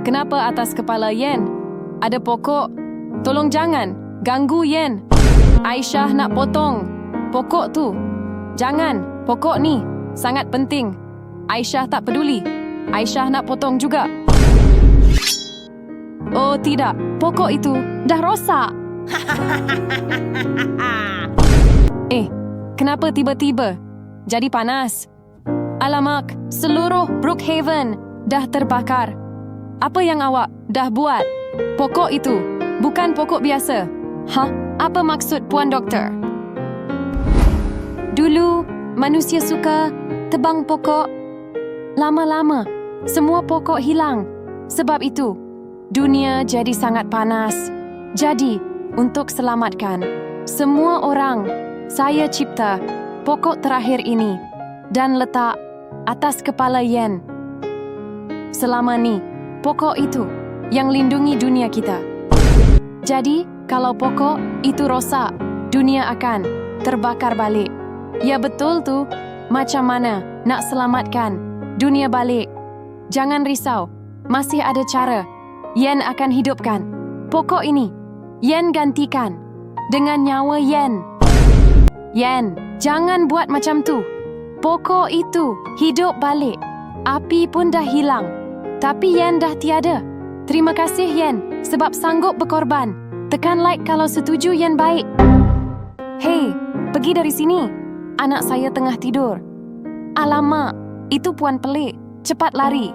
Kenapa atas kepala Yen ada pokok? Tolong jangan ganggu Yen. Aisyah nak potong pokok tu. Jangan, pokok ni sangat penting. Aisyah tak peduli. Aisyah nak potong juga. Oh tidak, pokok itu dah rosak. Kenapa tiba-tiba jadi panas? Alamak, seluruh Brookhaven dah terbakar. Apa yang awak dah buat? Pokok itu bukan pokok biasa. Apa maksud Puan Doktor? Dulu, manusia suka tebang pokok. Lama-lama, semua pokok hilang. Sebab itu, dunia jadi sangat panas. Jadi, untuk selamatkan semua orang, saya cipta pokok terakhir ini dan letak atas kepala Yen. Selama ni, pokok itu yang lindungi dunia kita. Jadi, kalau pokok itu rosak, dunia akan terbakar balik. Ya betul tu, macam mana nak selamatkan dunia balik? Jangan risau, masih ada cara. Yen akan hidupkan pokok ini. Yen gantikan dengan nyawa Yen. Yen, jangan buat macam tu. Pokok itu hidup balik. Api pun dah hilang. Tapi Yen dah tiada. Terima kasih Yen sebab sanggup berkorban. Tekan like kalau setuju Yen baik. Hei, pergi dari sini. Anak saya tengah tidur. Alamak, itu Puan Pelik. Cepat lari.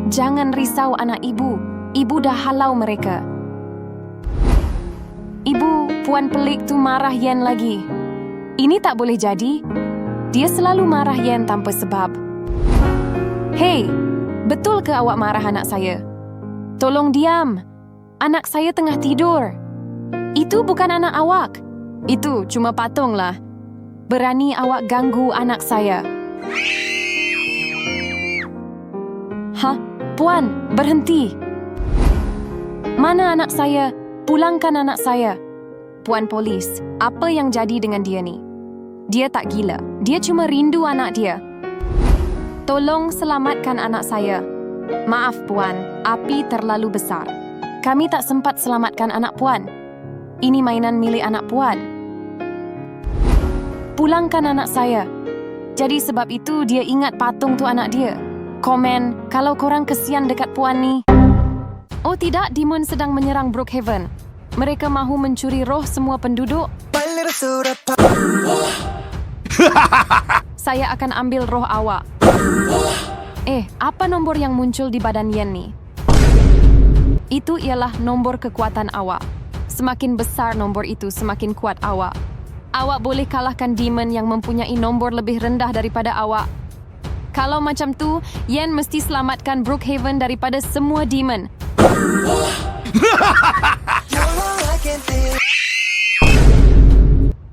Jangan risau anak ibu. Ibu dah halau mereka. Ibu, Puan Pelik tu marah Yen lagi. Ini tak boleh jadi. Dia selalu marah Yen tanpa sebab. Hei, betul ke awak marah anak saya? Tolong diam. Anak saya tengah tidur. Itu bukan anak awak. Itu cuma patunglah. Berani awak ganggu anak saya. Puan, berhenti. Mana anak saya? Pulangkan anak saya. Puan Polis, apa yang jadi dengan dia ni? Dia tak gila. Dia cuma rindu anak dia. Tolong selamatkan anak saya. Maaf Puan, api terlalu besar. Kami tak sempat selamatkan anak Puan. Ini mainan milik anak Puan. Pulangkan anak saya. Jadi sebab itu dia ingat patung tu anak dia. Komen kalau korang kesian dekat Puan ni. Oh tidak, demon sedang menyerang Brookhaven. Mereka mahu mencuri roh semua penduduk. Saya akan ambil roh awak. Apa nombor yang muncul di badan Yen ni? Itu ialah nombor kekuatan awak. Semakin besar nombor itu, semakin kuat awak. Awak boleh kalahkan demon yang mempunyai nombor lebih rendah daripada awak. Kalau macam tu, Yen mesti selamatkan Brookhaven daripada semua demon.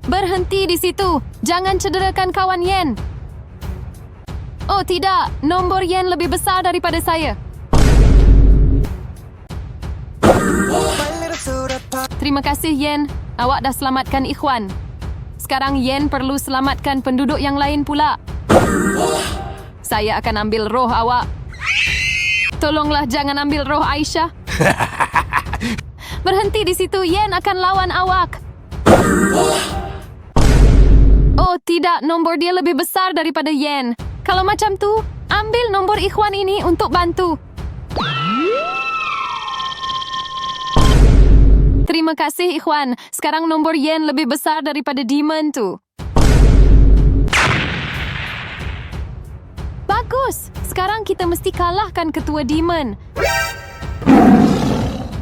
Berhenti di situ. Jangan cederakan kawan Yen. Oh tidak, nombor Yen lebih besar daripada saya. Terima kasih Yen. Awak dah selamatkan Ikhwan. Sekarang Yen perlu selamatkan penduduk yang lain pula. Saya akan ambil roh awak. Tolonglah jangan ambil roh Aisyah. Berhenti di situ, Yen akan lawan awak. Oh tidak, nombor dia lebih besar daripada Yen. Kalau macam tu, ambil nombor Ikhwan ini untuk bantu. Terima kasih Ikhwan. Sekarang nombor Yen lebih besar daripada demon tu. Bagus. Sekarang kita mesti kalahkan ketua demon.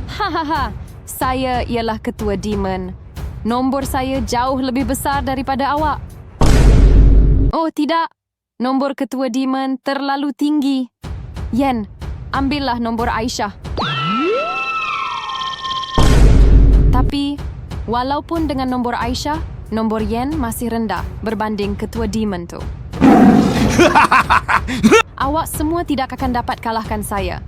Hahaha. Saya ialah ketua demon. Nombor saya jauh lebih besar daripada awak. Oh tidak. Nombor ketua demon terlalu tinggi. Yen, ambillah nombor Aisyah. Tapi, walaupun dengan nombor Aisyah, nombor Yen masih rendah berbanding ketua demon tu. Awak semua tidak akan dapat kalahkan saya.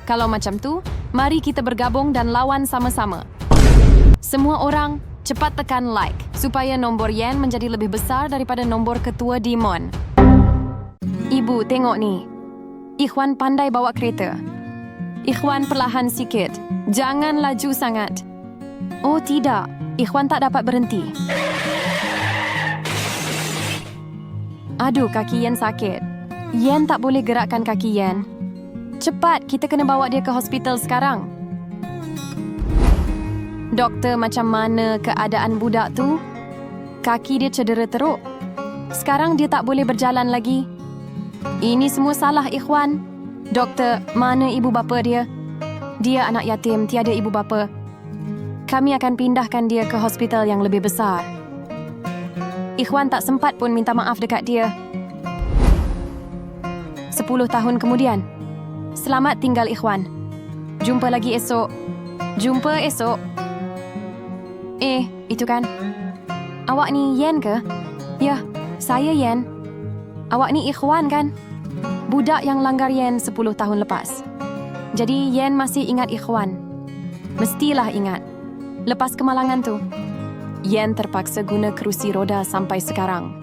Kalau macam tu, mari kita bergabung dan lawan sama-sama. Semua orang, cepat tekan like supaya nombor Yen menjadi lebih besar daripada nombor ketua demon. Ibu, tengok ni. Ikhwan pandai bawa kereta. Ikhwan perlahan sikit. Jangan laju sangat. Oh tidak, Ikhwan tak dapat berhenti. Aduh, kaki Yen sakit. Yen tak boleh gerakkan kaki Yen. Cepat, kita kena bawa dia ke hospital sekarang. Doktor, macam mana keadaan budak tu? Kaki dia cedera teruk. Sekarang dia tak boleh berjalan lagi. Ini semua salah Ikhwan. Doktor, mana ibu bapa dia? Dia anak yatim, tiada ibu bapa. Kami akan pindahkan dia ke hospital yang lebih besar. Ikhwan tak sempat pun minta maaf dekat dia. 10 tahun kemudian. Selamat tinggal Ikhwan. Jumpa lagi esok. Jumpa esok. Itu kan? Awak ni Yen ke? Ya, saya Yen. Awak ni Ikhwan kan? Budak yang langgar Yen 10 tahun lepas. Jadi Yen masih ingat Ikhwan. Mestilah ingat. Lepas kemalangan tu, Yen terpaksa guna kerusi roda sampai sekarang.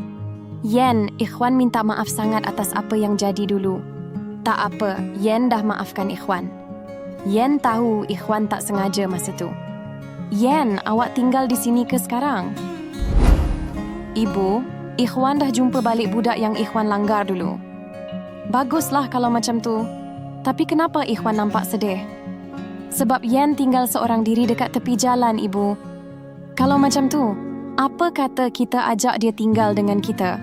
Yen, Ikhwan minta maaf sangat atas apa yang jadi dulu. Tak apa, Yen dah maafkan Ikhwan. Yen tahu Ikhwan tak sengaja masa tu. Yen, awak tinggal di sini ke sekarang? Ibu, Ikhwan dah jumpa balik budak yang Ikhwan langgar dulu. Baguslah kalau macam tu. Tapi kenapa Ikhwan nampak sedih? Sebab Yen tinggal seorang diri dekat tepi jalan, Ibu. Kalau macam tu, apa kata kita ajak dia tinggal dengan kita?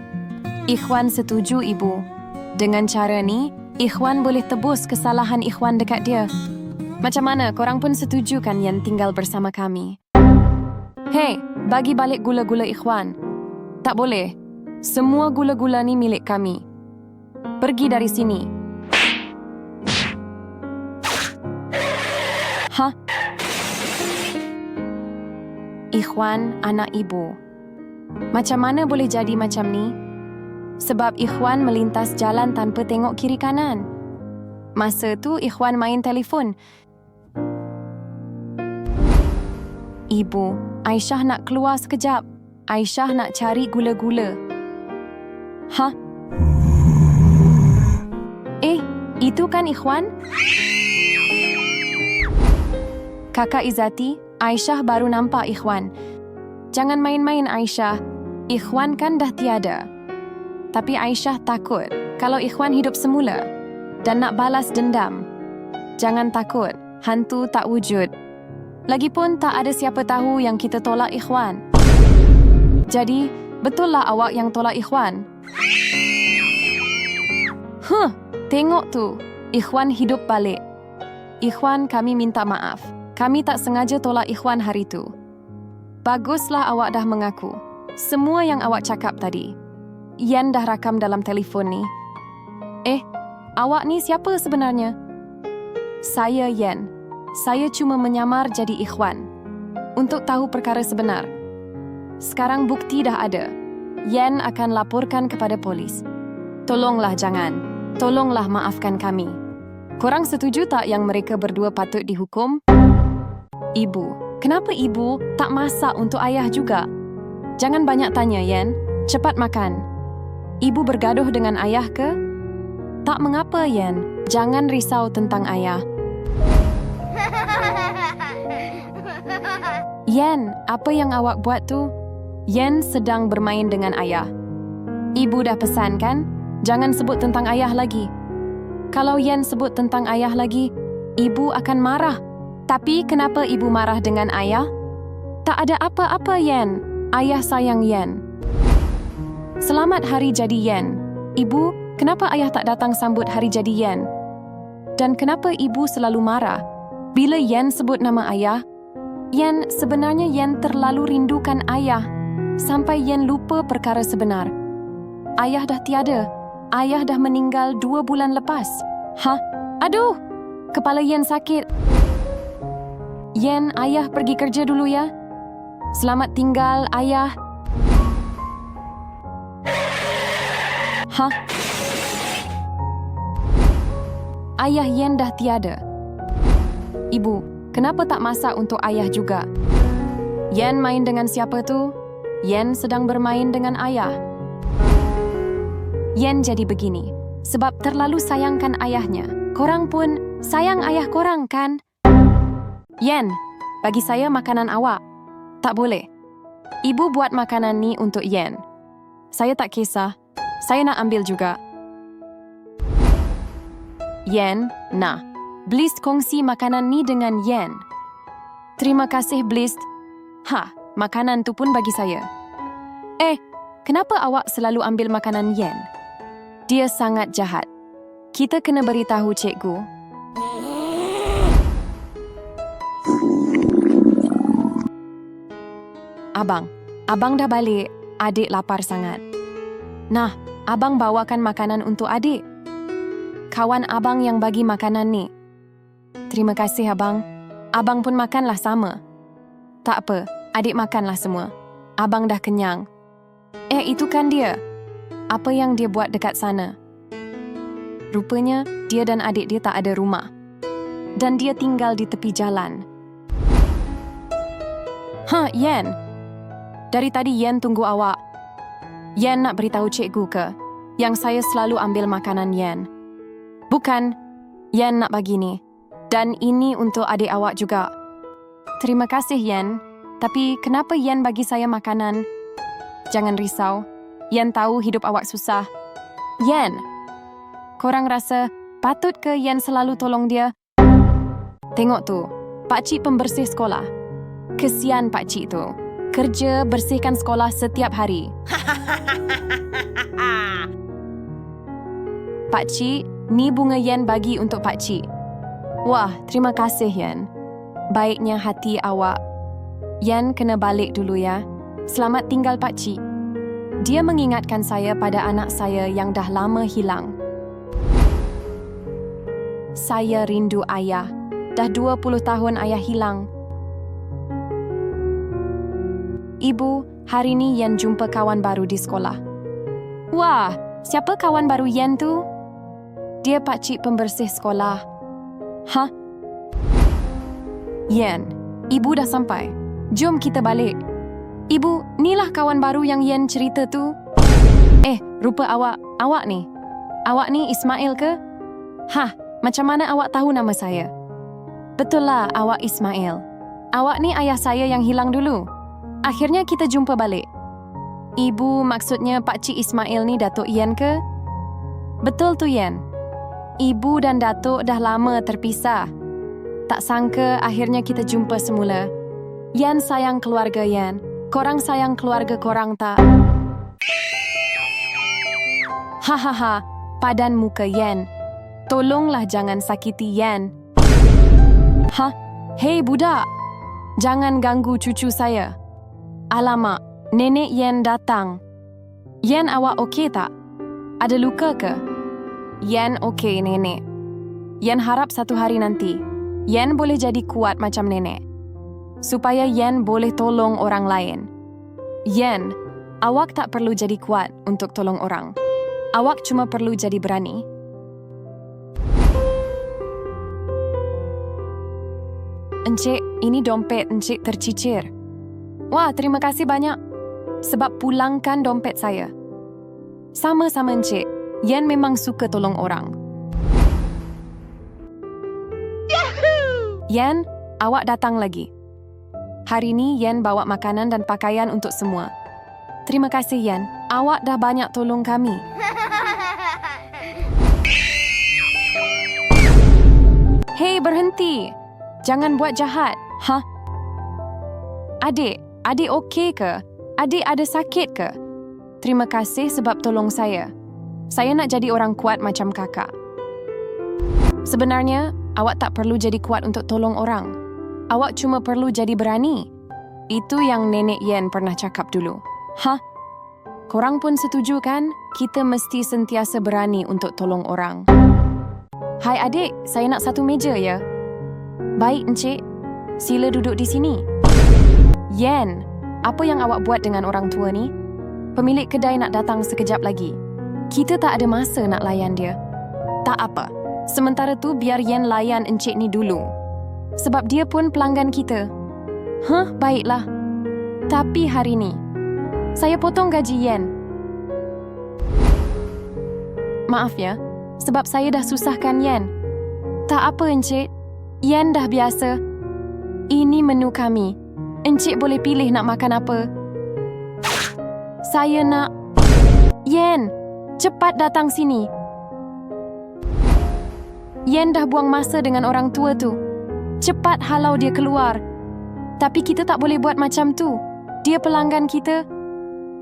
Ikhwan setuju, Ibu. Dengan cara ni, Ikhwan boleh tebus kesalahan Ikhwan dekat dia. Macam mana, korang pun setuju kan Yen tinggal bersama kami? Hei, bagi balik gula-gula Ikhwan. Tak boleh. Semua gula-gula ni milik kami. Pergi dari sini. Hah? Ikhwan, anak ibu. Macam mana boleh jadi macam ni? Sebab Ikhwan melintas jalan tanpa tengok kiri kanan. Masa tu Ikhwan main telefon. Ibu, Aisyah nak keluar sekejap. Aisyah nak cari gula-gula. Hah? Itu kan Ikhwan? Kakak Izzati, Aisyah baru nampak Ikhwan. Jangan main-main Aisyah. Ikhwan kan dah tiada. Tapi Aisyah takut kalau Ikhwan hidup semula dan nak balas dendam. Jangan takut, hantu tak wujud. Lagipun tak ada siapa tahu yang kita tolak Ikhwan. Jadi, betullah awak yang tolak Ikhwan? Tengok tu. Ikhwan hidup balik. Ikhwan, kami minta maaf. Kami tak sengaja tolak Ikhwan hari tu. Baguslah awak dah mengaku. Semua yang awak cakap tadi. Yen dah rakam dalam telefon ni. Awak ni siapa sebenarnya? Saya Yen. Saya cuma menyamar jadi Ikhwan. Untuk tahu perkara sebenar. Sekarang bukti dah ada. Yen akan laporkan kepada polis. Tolonglah jangan. Tolonglah maafkan kami. Korang setuju tak yang mereka berdua patut dihukum? Ibu, kenapa ibu tak masak untuk ayah juga? Jangan banyak tanya, Yen. Cepat makan. Ibu bergaduh dengan ayah ke? Tak mengapa, Yen. Jangan risau tentang ayah. Yen, apa yang awak buat tu? Yen sedang bermain dengan ayah. Ibu dah pesan kan? Jangan sebut tentang ayah lagi. Kalau Yen sebut tentang ayah lagi, ibu akan marah. Tapi kenapa ibu marah dengan ayah? Tak ada apa-apa, Yen. Ayah sayang Yen. Selamat hari jadi Yen. Ibu, kenapa ayah tak datang sambut hari jadi Yen? Dan kenapa ibu selalu marah bila Yen sebut nama ayah? Yen, sebenarnya Yen terlalu rindukan ayah sampai Yen lupa perkara sebenar. Ayah dah tiada. Ayah dah meninggal 2 bulan lepas. Aduh! Kepala Yen sakit. Yen, ayah pergi kerja dulu ya. Selamat tinggal, ayah. Ayah Yen dah tiada. Ibu, kenapa tak masak untuk ayah juga? Yen main dengan siapa tu? Yen sedang bermain dengan ayah. Yen jadi begini. sebab terlalu sayangkan ayahnya. Korang pun sayang ayah korang, kan? Yen, bagi saya makanan awak. Tak boleh. Ibu buat makanan ni untuk Yen. Saya tak kisah. Saya nak ambil juga. Yen, nah. Blist kongsi makanan ni dengan Yen. Terima kasih, Blist. Makanan tu pun bagi saya. Kenapa awak selalu ambil makanan Yen? Dia sangat jahat. Kita kena beritahu cikgu. Abang dah balik. Adik lapar sangat. Nah, abang bawakan makanan untuk adik. Kawan abang yang bagi makanan ni. Terima kasih, abang. Abang pun makanlah sama. Tak apa, adik makanlah semua. Abang dah kenyang. Itu kan dia. Apa yang dia buat dekat sana? Rupanya, dia dan adik dia tak ada rumah. Dan dia tinggal di tepi jalan. Yen. Dari tadi Yen tunggu awak. Yen nak beritahu cikgu ke? Yang saya selalu ambil makanan Yen. Bukan. Yen nak bagi ni. Dan ini untuk adik awak juga. Terima kasih, Yen. Tapi kenapa Yen bagi saya makanan? Jangan risau. Yen tahu hidup awak susah. Yen, korang rasa patut ke Yen selalu tolong dia? Tengok tu, pakcik pembersih sekolah. Kesian pakcik tu. Kerja bersihkan sekolah setiap hari. Pakcik, ni bunga Yen bagi untuk pakcik. Wah, terima kasih, Yen. Baiknya hati awak. Yen kena balik dulu ya. Selamat tinggal, pakcik. Dia mengingatkan saya pada anak saya yang dah lama hilang. Saya rindu ayah. Dah 20 tahun ayah hilang. Ibu, hari ni Yen jumpa kawan baru di sekolah. Wah, siapa kawan baru Yen tu? Dia pakcik pembersih sekolah. Yen, ibu dah sampai. Jom kita balik. Ibu, nilah kawan baru yang Yen cerita tu. Rupa awak ni. Awak ni Ismail ke? Macam mana awak tahu nama saya? Betul lah, awak Ismail. Awak ni ayah saya yang hilang dulu. Akhirnya kita jumpa balik. Ibu, maksudnya Pakcik Ismail ni Datuk Yen ke? Betul tu, Yen. Ibu dan Datuk dah lama terpisah. Tak sangka akhirnya kita jumpa semula. Yen sayang keluarga Yen. Korang sayang keluarga korang tak? Padan muka Yen. Tolonglah jangan sakiti Yen. Hei budak. Jangan ganggu cucu saya. Alamak, nenek Yen datang. Yen, awak okey tak? Ada luka ke? Yen okey, nenek. Yen harap satu hari nanti, Yen boleh jadi kuat macam nenek. Supaya Yen boleh tolong orang lain. Yen, awak tak perlu jadi kuat untuk tolong orang. Awak cuma perlu jadi berani. Encik, ini dompet Encik tercicir. Wah, terima kasih banyak. Sebab pulangkan dompet saya. Sama-sama, Encik. Yen memang suka tolong orang. Yen, awak datang lagi. Hari ni Yen bawa makanan dan pakaian untuk semua. Terima kasih, Yen. Awak dah banyak tolong kami. Hei, berhenti. Jangan buat jahat. Adik okey ke? Adik ada sakit ke? Terima kasih sebab tolong saya. Saya nak jadi orang kuat macam kakak. Sebenarnya, awak tak perlu jadi kuat untuk tolong orang. Awak cuma perlu jadi berani. Itu yang nenek Yen pernah cakap dulu. Korang pun setuju kan? Kita mesti sentiasa berani untuk tolong orang. Hai adik, saya nak satu meja ya. Baik, Encik. Sila duduk di sini. Yen, apa yang awak buat dengan orang tua ni? Pemilik kedai nak datang sekejap lagi. Kita tak ada masa nak layan dia. Tak apa. Sementara tu biar Yen layan Encik ni dulu. Sebab dia pun pelanggan kita. Baiklah. Tapi hari ni, saya potong gaji Yen. Maaf ya, sebab saya dah susahkan Yen. Tak apa, Encik. Yen dah biasa. Ini menu kami. Encik boleh pilih nak makan apa. Saya nak... Yen, cepat datang sini. Yen dah buang masa dengan orang tua tu. Cepat halau dia keluar. Tapi kita tak boleh buat macam tu. Dia pelanggan kita.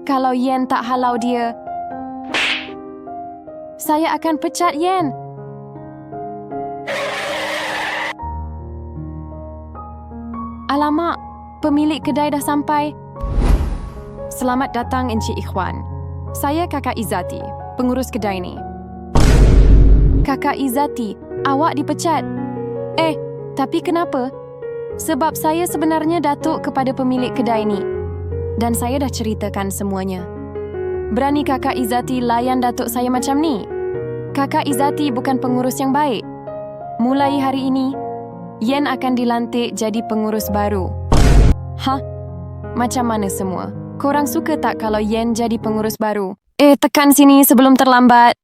Kalau Yen tak halau dia, saya akan pecat Yen. Alamak, pemilik kedai dah sampai. Selamat datang, Encik Ikhwan. Saya Kakak Izzati, pengurus kedai ni. Kakak Izzati, awak dipecat. Tapi kenapa? Sebab saya sebenarnya datuk kepada pemilik kedai ni. Dan saya dah ceritakan semuanya. Berani Kakak Izzati layan datuk saya macam ni? Kakak Izzati bukan pengurus yang baik. Mulai hari ini, Yen akan dilantik jadi pengurus baru. Hah? Macam mana semua? Korang suka tak kalau Yen jadi pengurus baru? Tekan sini sebelum terlambat.